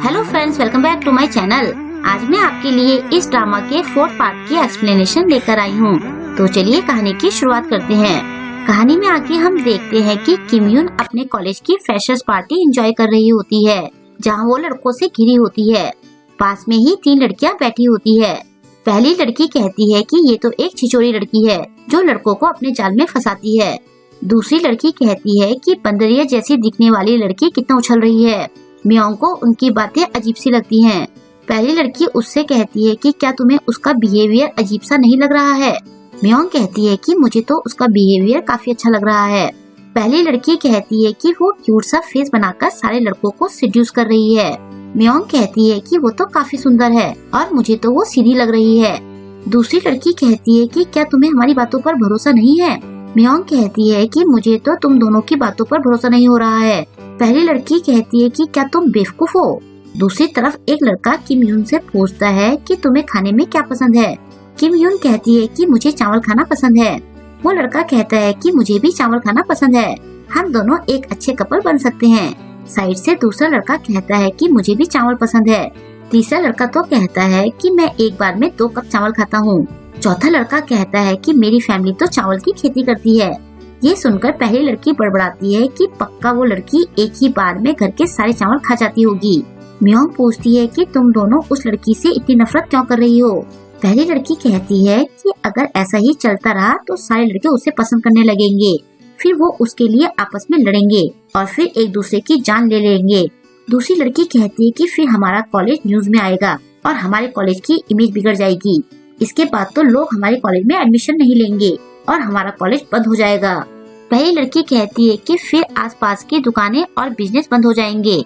Hello friends, welcome back to my channel. आज मैं आपके लिए इस ड्रामा के 4th पार्ट की एक्सप्लेनेशन लेकर आई हूँ। तो चलिए कहानी की शुरुआत करते हैं। कहानी में आगे हम देखते हैं कि किम यून अपने कॉलेज की फ्रेशर्स पार्टी एंजॉय कर रही होती है, जहाँ वो लड़कों से घिरी होती है। पास में ही 3 लड़कियाँ बैठी होती है। पहली लड़की कहती है कि ये तो एक छिछोरी लड़की है जो लड़कों को अपने जाल में फंसाती है। दूसरी लड़की कहती है कि बंदरिया जैसी दिखने वाली लड़की कितना उछल रही है। मियोंग को उनकी बातें अजीब सी लगती हैं। पहली लड़की उससे कहती है कि क्या तुम्हें उसका बिहेवियर अजीब सा नहीं लग रहा है। मियोंग कहती है कि मुझे तो उसका बिहेवियर काफी अच्छा लग रहा है। पहली लड़की कहती है कि वो क्यूट सा फेस बनाकर सारे लड़कों को सिड्यूस कर रही है। मियोंग कहती है कि वो तो काफी सुंदर है और मुझे तो वो सीधी लग रही है। दूसरी लड़की कहती है कि क्या तुम्हें हमारी बातों पर भरोसा नहीं है। मियोंग कहती है कि मुझे तो तुम दोनों की बातों पर भरोसा नहीं हो रहा है। पहली लड़की कहती है कि क्या तुम बेवकूफ हो। दूसरी तरफ एक लड़का किम यून से पूछता है कि तुम्हें खाने में क्या पसंद है। किम यून कहती है कि मुझे चावल खाना पसंद है। वो लड़का कहता है कि मुझे भी चावल खाना पसंद है, हम दोनों एक अच्छे कपल बन सकते हैं। साइड से दूसरा लड़का कहता है कि मुझे भी चावल पसंद है। तीसरा लड़का तो कहता है कि मैं एक बार में 2 कप चावल खाता हूँ। चौथा लड़का कहता है कि मेरी फैमिली तो चावल की खेती करती है। ये सुनकर पहली लड़की बड़बड़ाती है कि पक्का वो लड़की एक ही बार में घर के सारे चावल खा जाती होगी। मियोंग पूछती है कि तुम दोनों उस लड़की से इतनी नफरत क्यों कर रही हो। पहली लड़की कहती है कि अगर ऐसा ही चलता रहा तो सारे लड़के उसे पसंद करने लगेंगे, फिर वो उसके लिए आपस में लड़ेंगे और फिर एक दूसरे की जान ले लेंगे। दूसरी लड़की कहती है कि फिर हमारा कॉलेज न्यूज में आएगा और हमारे कॉलेज की इमेज बिगड़ जाएगी। इसके बाद तो लोग हमारे कॉलेज में एडमिशन नहीं लेंगे और हमारा कॉलेज बंद हो जाएगा। पहली लड़की कहती है कि फिर आसपास की दुकानें और बिजनेस बंद हो जाएंगे,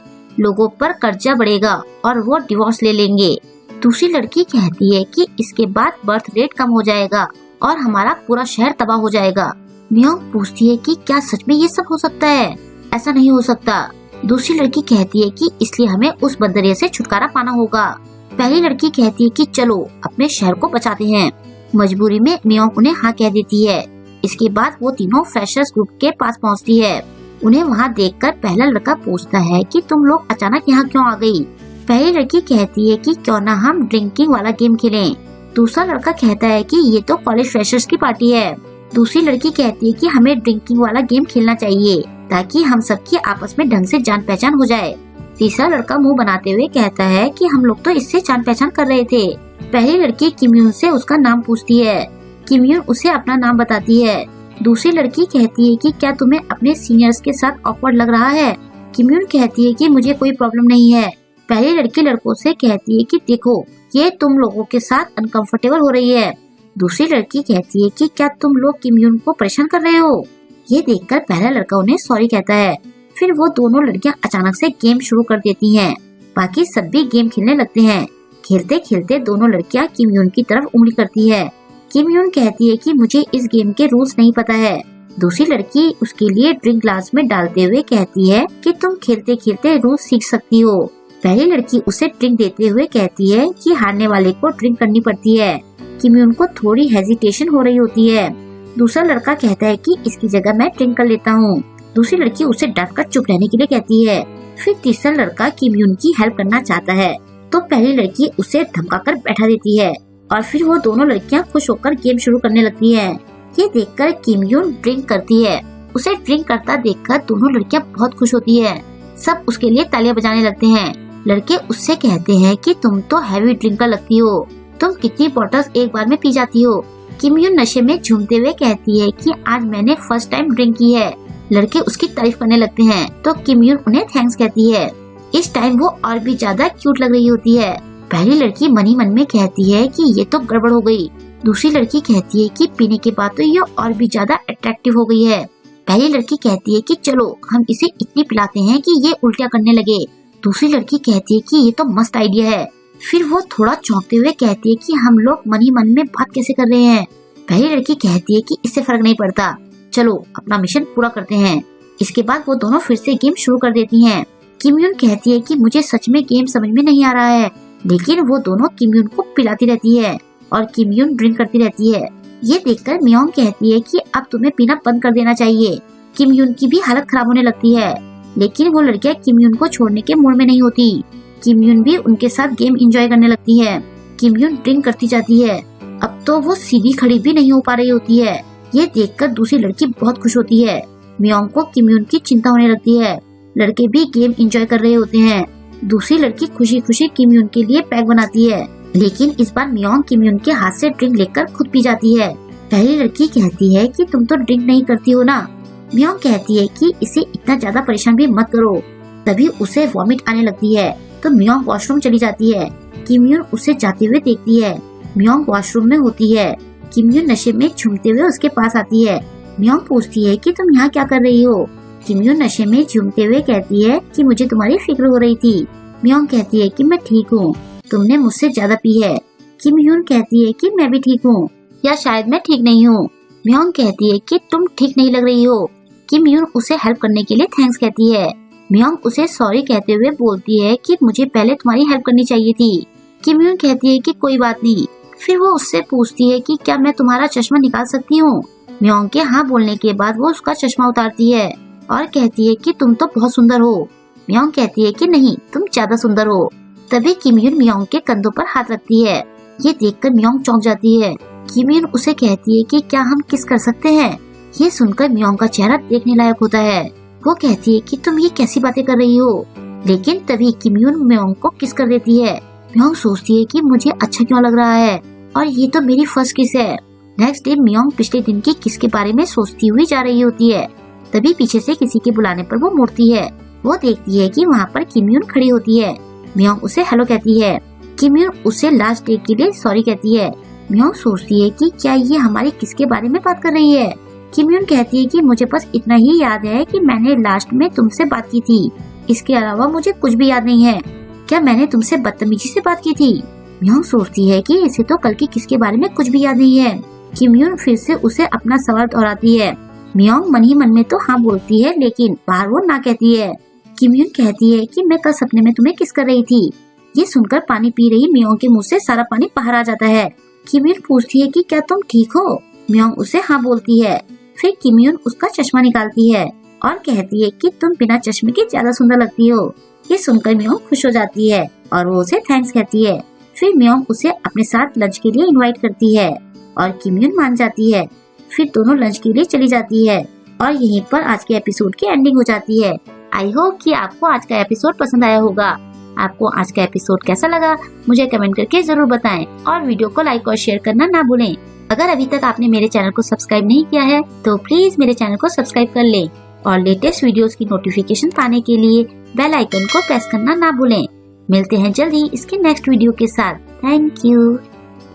लोगों पर कर्जा बढ़ेगा और वो डिवोर्स ले लेंगे। दूसरी लड़की कहती है कि इसके बाद बर्थ रेट कम हो जाएगा और हमारा पूरा शहर तबाह हो जाएगा। मियोंग पूछती है कि क्या सच में ये सब हो सकता है। ऐसा नहीं हो सकता। दूसरी लड़की कहती है कि इसलिए हमें उस बंदरिया से छुटकारा पाना होगा। पहली लड़की कहती है कि चलो अपने शहर को बचाते हैं। मजबूरी में मियोंग उन्हें हाँ कह देती है। इसके बाद वो तीनों फ्रेशर्स ग्रुप के पास पहुंचती है। उन्हें वहां देखकर पहला लड़का पूछता है कि तुम लोग अचानक यहाँ क्यों आ गई। पहली लड़की कहती है कि क्यों ना हम ड्रिंकिंग वाला गेम खेलें। दूसरा लड़का कहता है कि ये तो कॉलेज फ्रेशर्स की पार्टी है। दूसरी लड़की कहती है कि हमें ड्रिंकिंग वाला गेम खेलना चाहिए ताकि हम सबकी आपस में ढंग से जान पहचान हो जाए। तीसरा लड़का मुंह बनाते हुए कहता है कि हम लोग तो इससे जान पहचान कर रहे थे। पहली लड़की किम यून से उसका नाम पूछती है। किम यून उसे अपना नाम बताती है। दूसरी लड़की कहती है कि क्या तुम्हें अपने सीनियर्स के साथ ऑकवर्ड लग रहा है। किम यून कहती है कि मुझे कोई प्रॉब्लम नहीं है। पहली लड़की लड़कों से कहती है कि देखो ये तुम लोगों के साथ अनकंफर्टेबल हो रही है। दूसरी लड़की कहती है कि क्या तुम लोग किम यून को परेशान कर रहे हो। ये देखकर पहला लड़का उन्हें सॉरी कहता है। फिर वो दोनों लड़कियां अचानक से गेम शुरू कर देती हैं। बाकी सब भी गेम खेलने लगते हैं। खेलते खेलते दोनों लड़कियां किम यून की तरफ उंगली करती है। किम यून कहती है कि मुझे इस गेम के रूल्स नहीं पता है। दूसरी लड़की उसके लिए ड्रिंक ग्लास में डालते हुए कहती है कि तुम खेलते खेलते रूल्स सीख सकती हो। पहली लड़की उसे ड्रिंक देते हुए कहती है कि हारने वाले को ड्रिंक करनी पड़ती है। किम यून को थोड़ी हेजिटेशन हो रही होती है। दूसरा लड़का कहता है कि इसकी जगह मैं ड्रिंक कर लेता हूँ। दूसरी लड़की उसे डांटकर चुप रहने के लिए कहती है। फिर तीसरा लड़का किम यून की हेल्प करना चाहता है तो पहली लड़की उसे धमकाकर बैठा देती है और फिर वो दोनों लड़कियां खुश होकर गेम शुरू करने लगती है। ये देखकर किम यून ड्रिंक करती है। उसे ड्रिंक करता देखकर दोनों लड़कियां बहुत खुश होती है। सब उसके लिए तालियां बजाने लगते हैं। लड़के उससे कहते हैं कि तुम तो हैवी ड्रिंकर लगती हो, तुम कितनी बॉटल्स एक बार में पी जाती हो। किम यून नशे में झूमते हुए कहती है कि आज मैंने फर्स्ट टाइम ड्रिंक की है। लड़के उसकी तारीफ करने लगते हैं तो किम यून उन्हें थैंक्स कहती है। इस टाइम वो और भी ज्यादा क्यूट लग रही होती है। पहली लड़की मन ही मन में कहती है कि ये तो गड़बड़ हो गई। दूसरी लड़की कहती है कि पीने के बाद तो ये और भी ज्यादा अट्रैक्टिव हो गई है। पहली लड़की कहती है कि चलो हम इसे इतनी पिलाते हैं कि ये उल्टियाँ करने लगे। दूसरी लड़की कहती है कि ये तो मस्त आइडिया है। फिर वो थोड़ा चौंकते हुए कहती है कि हम लोग मन ही मन में बात कैसे कर रहे हैं। पहली लड़की कहती है कि इससे फर्क नहीं पड़ता, चलो अपना मिशन पूरा करते हैं। इसके बाद वो दोनों फिर से गेम शुरू कर देती हैं। किम यून कहती है कि मुझे सच में गेम समझ में नहीं आ रहा है, लेकिन वो दोनों किम यून को पिलाती रहती है और किम यून ड्रिंक करती रहती है। ये देखकर मियोंग कहती है कि अब तुम्हें पीना बंद कर देना चाहिए। किम यून की भी हालत खराब होने लगती है, लेकिन वो लड़कियां किम यून को छोड़ने के मूड में नहीं होती। किम यून भी उनके साथ गेम एंजॉय करने लगती है। किम यून ड्रिंक करती जाती है। अब तो वो सीधी खड़ी भी नहीं हो पा रही होती है। ये देखकर दूसरी लड़की बहुत खुश होती है। मियोंग को किम यून की चिंता होने लगती है। लड़के भी गेम एंजॉय कर रहे होते हैं। दूसरी लड़की खुशी खुशी किम यून के लिए पैक बनाती है, लेकिन इस बार मियोंग किम यून के हाथ से ड्रिंक लेकर खुद पी जाती है। पहली लड़की कहती है कि तुम तो ड्रिंक नहीं करती हो ना। मियोंग कहती है कि इसे इतना ज्यादा परेशान भी मत करो। तभी उसे वॉमिट आने लगती है तो मियोंग वॉशरूम चली जाती है। किम यून उसे जाते हुए देखती है। मियोंग वॉशरूम में होती है। किम यून नशे में झूमते हुए उसके पास आती है। मियोंग पूछती है कि तुम यहाँ क्या कर रही हो। किम यून नशे में झूमते हुए कहती है कि मुझे तुम्हारी फिक्र हो रही थी। मियोंग कहती है कि मैं ठीक हूँ, तुमने मुझसे ज्यादा पी है। किम यून कहती है कि मैं भी ठीक हूँ, या शायद मैं ठीक नहीं हूँ। मियोंग कहती है कि तुम ठीक नहीं लग रही हो। किम यून उसे हेल्प करने के लिए थैंक्स कहती है। मियोंग उसे सॉरी कहते हुए बोलती है कि मुझे पहले तुम्हारी हेल्प करनी चाहिए थी। किम यून कहती है कि कोई बात नहीं। फिर वो उससे पूछती है कि क्या मैं तुम्हारा चश्मा निकाल सकती हूँ। मियोंग के हाँ बोलने के बाद वो उसका चश्मा उतारती है और कहती है कि तुम तो बहुत सुंदर हो। मियोंग कहती है कि नहीं, तुम ज्यादा सुंदर हो। तभी किम यून मियोंग के कंधों पर हाथ रखती है। ये देखकर मियोंग चौंक जाती है। किम यून उसे कहती है कि क्या हम किस कर सकते हैं। ये सुनकर मियोंग का चेहरा देखने लायक होता है। वो कहती है कि तुम ये कैसी बातें कर रही हो, लेकिन तभी किम यून मियोंग को किस कर देती है। मियोंग सोचती है कि मुझे अच्छा क्यों लग रहा है और ये तो मेरी फर्स्ट किस है। नेक्स्ट डे मियोंग पिछले दिन की किस के बारे में सोचती हुई जा रही होती है। तभी पीछे से किसी के बुलाने पर वो मुड़ती है। वो देखती है कि वहाँ पर किम यून खड़ी होती है। मियोंग उसे हेलो कहती है। किम यून उसे लास्ट डे के लिए सॉरी कहती है। मियोंग सोचती है कि क्या ये हमारी किसके बारे में बात कर रही है। किम यून कहती है कि मुझे बस इतना ही याद है कि मैंने लास्ट में तुमसे बात की थी, इसके अलावा मुझे कुछ भी याद नहीं है। क्या मैंने तुमसे बदतमीजी से बात की थी। मियोंग सोचती है कि इसे तो कल की किसके बारे में कुछ भी याद नहीं है। किम यून फिर से उसे अपना सवाल दोहराती है। मियोंग मन ही मन में तो हाँ बोलती है, लेकिन बाहर वो ना कहती है। किम यून कहती है कि मैं कल सपने में तुम्हें किस कर रही थी। ये सुनकर पानी पी रही मियोंग के मुंह से सारा पानी बाहर आ जाता है। किम यून पूछती है कि क्या तुम ठीक हो। मियोंग उसे हाँ बोलती है। फिर किम यून उसका चश्मा निकालती है और कहती है कि तुम बिना चश्मे के ज्यादा सुंदर लगती हो। ये सुनकर मियोंग खुश हो जाती है और वो उसे थैंक्स कहती है। फिर मियोंग उसे अपने साथ लंच के लिए इनवाइट करती है और किम यून मान जाती है। फिर दोनों लंच के लिए चली जाती है और यहीं पर आज के एपिसोड की एंडिंग हो जाती है। आई होप कि आपको आज का एपिसोड पसंद आया होगा। आपको आज का एपिसोड कैसा लगा मुझे कमेंट करके जरूर बताएं और वीडियो को लाइक और शेयर करना ना भूलें। अगर अभी तक आपने मेरे चैनल को सब्सक्राइब नहीं किया है तो प्लीज मेरे चैनल को सब्सक्राइब कर लें और लेटेस्ट वीडियोस की नोटिफिकेशन पाने के लिए बेल आइकन को प्रेस करना ना भूलें। मिलते हैं जल्द ही इसके नेक्स्ट वीडियो के साथ। Thank you.